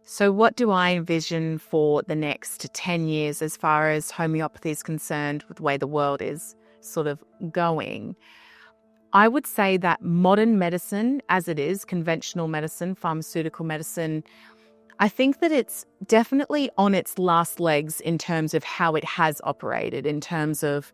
So what do I envision for the next 10 years as far as homeopathy is concerned with the way the world is sort of going? I would say that modern medicine, as it is, conventional medicine, pharmaceutical medicine, I think that it's definitely on its last legs in terms of how it has operated, in terms of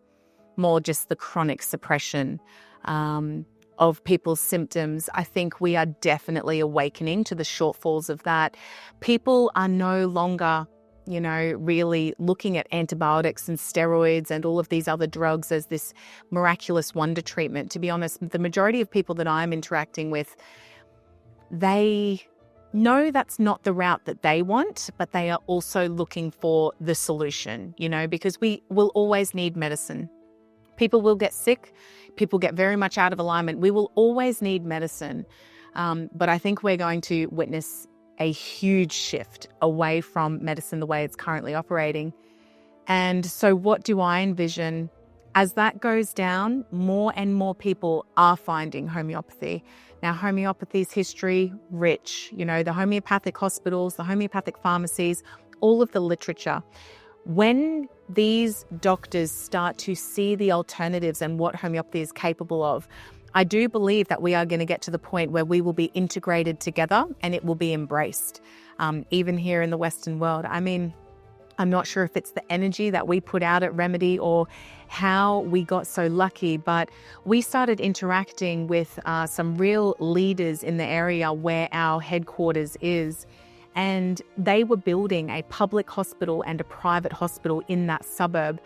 more just the chronic suppression of people's symptoms. I think we are definitely awakening to the shortfalls of that. People are no longer, really looking at antibiotics and steroids and all of these other drugs as this miraculous wonder treatment. To be honest, the majority of people that I'm interacting with, they know that's not the route that they want, but they are also looking for the solution, because we will always need medicine. People will get sick. People get very much out of alignment. We will always need medicine. But I think we're going to witness a huge shift away from medicine the way it's currently operating. And so what do I envision? As that goes down, more and more people are finding homeopathy. Now, homeopathy's history, rich, the homeopathic hospitals, the homeopathic pharmacies, all of the literature. When these doctors start to see the alternatives and what homeopathy is capable of, I do believe that we are going to get to the point where we will be integrated together and it will be embraced, even here in the Western world. I mean, I'm not sure if it's the energy that we put out at Remedy or how we got so lucky, but we started interacting with some real leaders in the area where our headquarters is. And they were building a public hospital and a private hospital in that suburb.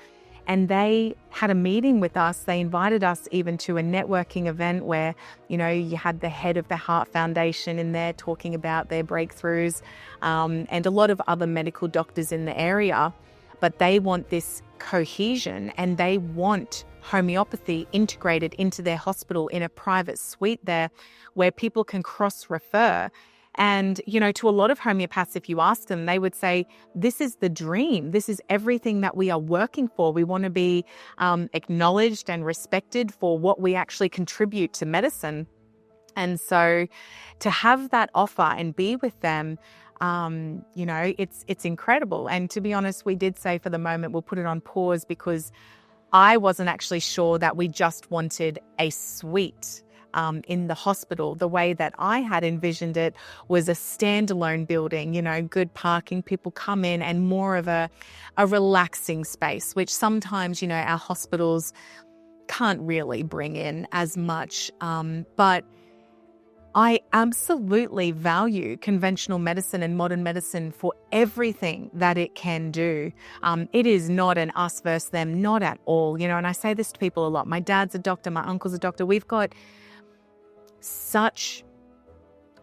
And they had a meeting with us. They invited us even to a networking event where, you had the head of the Heart Foundation in there talking about their breakthroughs, and a lot of other medical doctors in the area. But they want this cohesion and they want homeopathy integrated into their hospital in a private suite there where people can cross-refer. And, to a lot of homeopaths, if you ask them, they would say, this is the dream. This is everything that we are working for. We want to be acknowledged and respected for what we actually contribute to medicine. And so to have that offer and be with them, it's incredible. And to be honest, we did say for the moment, we'll put it on pause because I wasn't actually sure that we just wanted a suite in the hospital. The way that I had envisioned it was a standalone building, good parking, people come in, and more of a relaxing space, which sometimes, our hospitals can't really bring in as much. But I absolutely value conventional medicine and modern medicine for everything that it can do. It is not an us versus them, not at all. And I say this to people a lot. My dad's a doctor, my uncle's a doctor. We've got such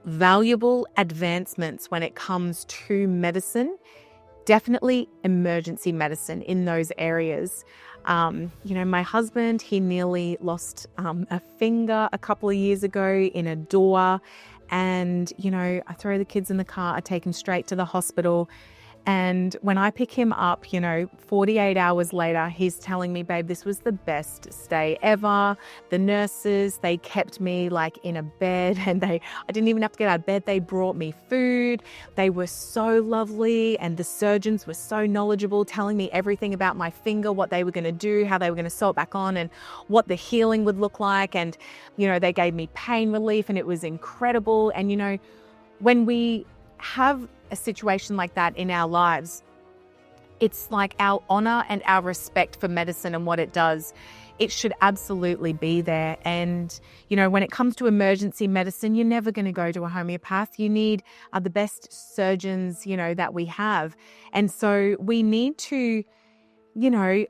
valuable advancements when it comes to medicine, definitely emergency medicine in those areas. My husband, he nearly lost a finger a couple of years ago in a door. And, I throw the kids in the car, I take him straight to the hospital. And when I pick him up, 48 hours later, he's telling me, babe, this was the best stay ever. The nurses, they kept me in a bed and I didn't even have to get out of bed. They brought me food. They were so lovely. And the surgeons were so knowledgeable, telling me everything about my finger, what they were going to do, how they were going to sew it back on and what the healing would look like. And, they gave me pain relief and it was incredible. And, when we have a situation like that in our lives, it's like our honor and our respect for medicine and what it does. It should absolutely be there. And, when it comes to emergency medicine, you're never going to go to a homeopath. You need the best surgeons, that we have. And so we need to,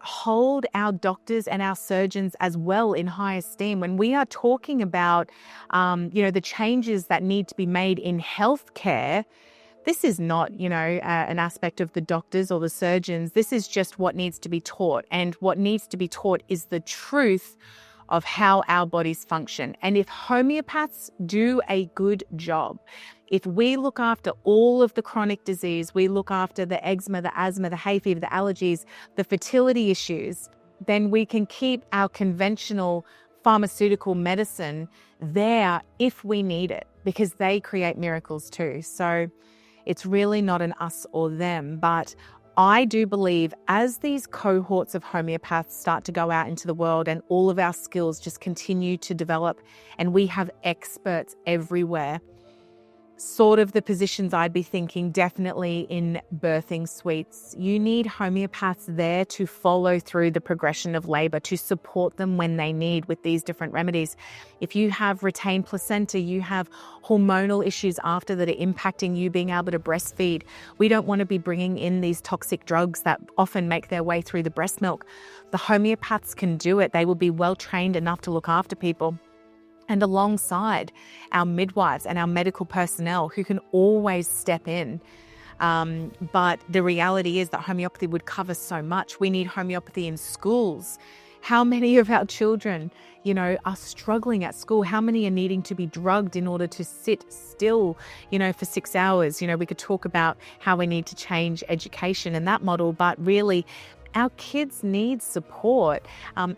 hold our doctors and our surgeons as well in high esteem. When we are talking about, the changes that need to be made in healthcare, this is not, an aspect of the doctors or the surgeons. This is just what needs to be taught. And what needs to be taught is the truth of how our bodies function. And if homeopaths do a good job, if we look after all of the chronic disease, we look after the eczema, the asthma, the hay fever, the allergies, the fertility issues, then we can keep our conventional pharmaceutical medicine there if we need it, because they create miracles too. So It's really not an us or them, but I do believe as these cohorts of homeopaths start to go out into the world and all of our skills just continue to develop and we have experts everywhere, sort of the positions I'd be thinking definitely in birthing suites. You need homeopaths there to follow through the progression of labor, to support them when they need with these different remedies. If you have retained placenta, you have hormonal issues after that are impacting you being able to breastfeed. We don't want to be bringing in these toxic drugs that often make their way through the breast milk. The homeopaths can do it. They will be well trained enough to look after people. And alongside our midwives and our medical personnel who can always step in. But the reality is that homeopathy would cover so much. We need homeopathy in schools. How many of our children, are struggling at school? How many are needing to be drugged in order to sit still, for 6 hours? We could talk about how we need to change education and that model, but really, our kids need support.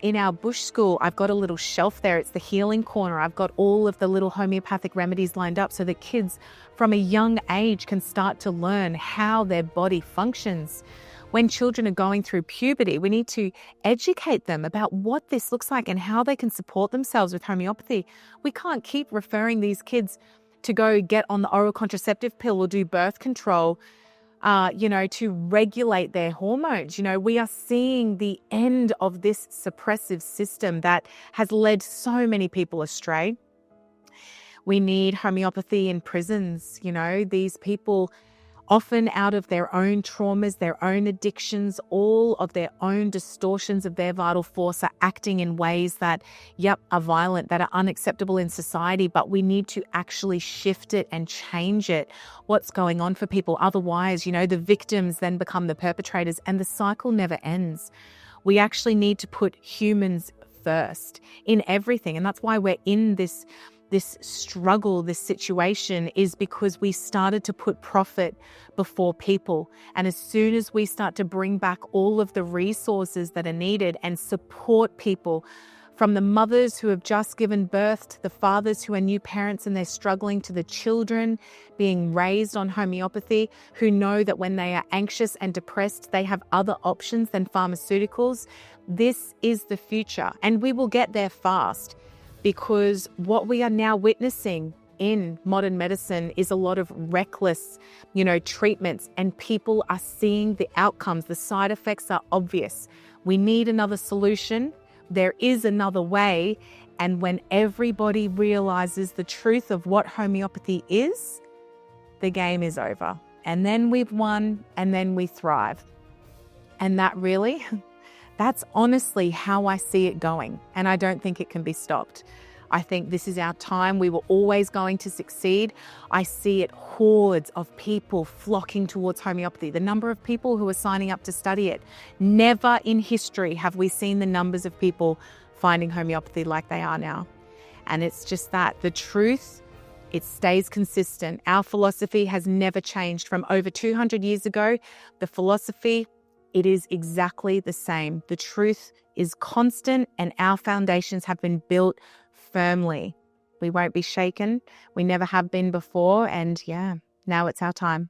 In our bush school, I've got a little shelf there. It's the healing corner. I've got all of the little homeopathic remedies lined up so that kids from a young age can start to learn how their body functions. When children are going through puberty, we need to educate them about what this looks like and how they can support themselves with homeopathy. We can't keep referring these kids to go get on the oral contraceptive pill or do birth control to regulate their hormones. We are seeing the end of this suppressive system that has led so many people astray. We need homeopathy in prisons. These people often out of their own traumas, their own addictions, all of their own distortions of their vital force are acting in ways that, are violent, that are unacceptable in society, but we need to actually shift it and change it. What's going on for people? Otherwise, the victims then become the perpetrators and the cycle never ends. We actually need to put humans first in everything. And that's why we're in this struggle, this situation, is because we started to put profit before people. And as soon as we start to bring back all of the resources that are needed and support people, from the mothers who have just given birth to the fathers who are new parents and they're struggling, to the children being raised on homeopathy who know that when they are anxious and depressed, they have other options than pharmaceuticals. This is the future, and we will get there fast. Because what we are now witnessing in modern medicine is a lot of reckless, treatments, and people are seeing the outcomes. The side effects are obvious. We need another solution. There is another way. And when everybody realizes the truth of what homeopathy is, the game is over. And then we've won, and then we thrive. And that's honestly how I see it going, and I don't think it can be stopped. I think this is our time. We were always going to succeed. I see it, hordes of people flocking towards homeopathy, the number of people who are signing up to study it. Never in history have we seen the numbers of people finding homeopathy like they are now. And it's just that the truth, it stays consistent. Our philosophy has never changed from over 200 years ago. The philosophy, it is exactly the same. The truth is constant, and our foundations have been built firmly. We won't be shaken. We never have been before. And now it's our time.